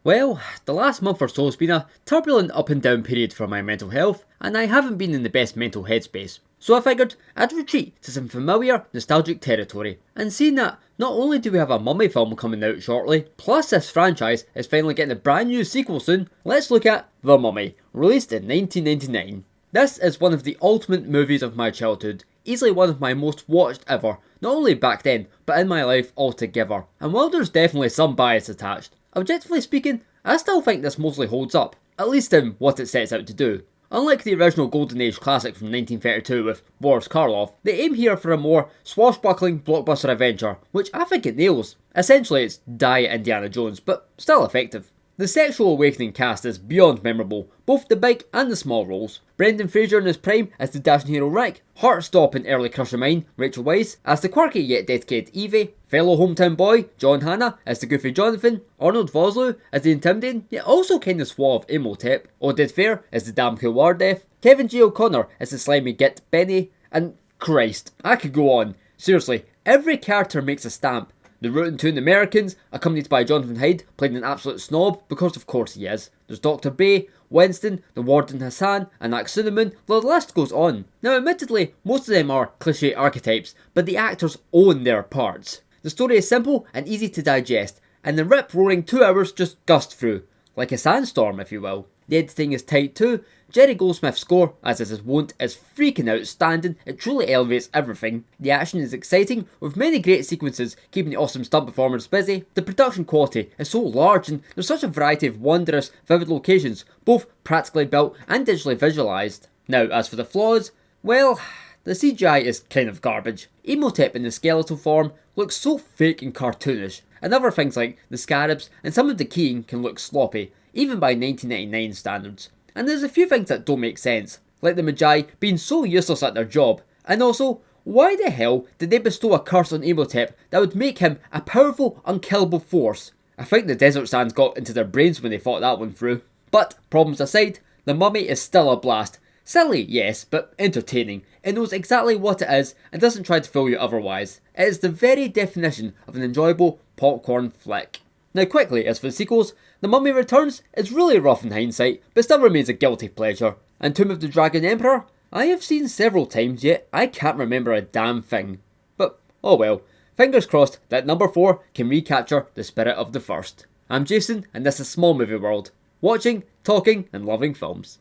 Well, the last month or so has been a turbulent up and down period for my mental health, and I haven't been in the best mental headspace. So I figured I'd retreat to some familiar, nostalgic territory. And seeing that not only do we have a Mummy film coming out shortly, plus this franchise is finally getting a brand new sequel soon, let's look at The Mummy, released in 1999. This is one of the ultimate movies of my childhood, easily one of my most watched ever, not only back then, but in my life altogether. And while there's definitely some bias attached, objectively speaking, I still think this mostly holds up, at least in what it sets out to do. Unlike the original Golden Age classic from 1932 with Boris Karloff, they aim here for a more swashbuckling blockbuster adventure, which I think it nails. Essentially it's Diet Indiana Jones, but still effective. The sexual awakening cast is beyond memorable, both the big and the small roles. Brendan Fraser in his prime as the dashing hero Rick, heartstop and early crush of mine, Rachel Weisz as the quirky yet dedicated Evie, fellow hometown boy John Hannah as the goofy Jonathan, Arnold Vosloo as the intimidating yet also kinda suave Imhotep, Oded Fehr as the damn cool Wardef, Kevin G. O'Connor as the slimy git Benny, and Christ, I could go on. Seriously, every character makes a stamp. The rootin' tootin' Americans, accompanied by Jonathan Hyde, playing an absolute snob, because of course he is. There's Dr. Bay, Winston, the Warden Hassan, and Axe Cinnamon, the list goes on. Now admittedly, most of them are cliché archetypes, but the actors own their parts. The story is simple and easy to digest, and the rip-roaring 2 hours just gust through. Like a sandstorm, if you will. The editing is tight too. Jerry Goldsmith's score, as is his wont, is freaking outstanding. It truly elevates everything. The action is exciting, with many great sequences keeping the awesome stunt performers busy. The production quality is so large and there's such a variety of wondrous, vivid locations, both practically built and digitally visualised. Now, as for the flaws, well, the CGI is kind of garbage. Imhotep in the skeletal form looks so fake and cartoonish, and other things like the scarabs and some of the keying can look sloppy, even by 1999 standards. And there's a few things that don't make sense, like the Magi being so useless at their job, and also, why the hell did they bestow a curse on Imhotep that would make him a powerful, unkillable force? I think the desert sands got into their brains when they thought that one through. But, problems aside, The Mummy is still a blast. Silly, yes, but entertaining. It knows exactly what it is and doesn't try to fool you otherwise. It is the very definition of an enjoyable popcorn flick. Now quickly, as for the sequels, The Mummy Returns is really rough in hindsight, but still remains a guilty pleasure. And Tomb of the Dragon Emperor? I have seen several times yet I can't remember a damn thing. But, oh well, fingers crossed that number 4 can recapture the spirit of the first. I'm Jason, and this is Small Movie World. Watching, talking, and loving films.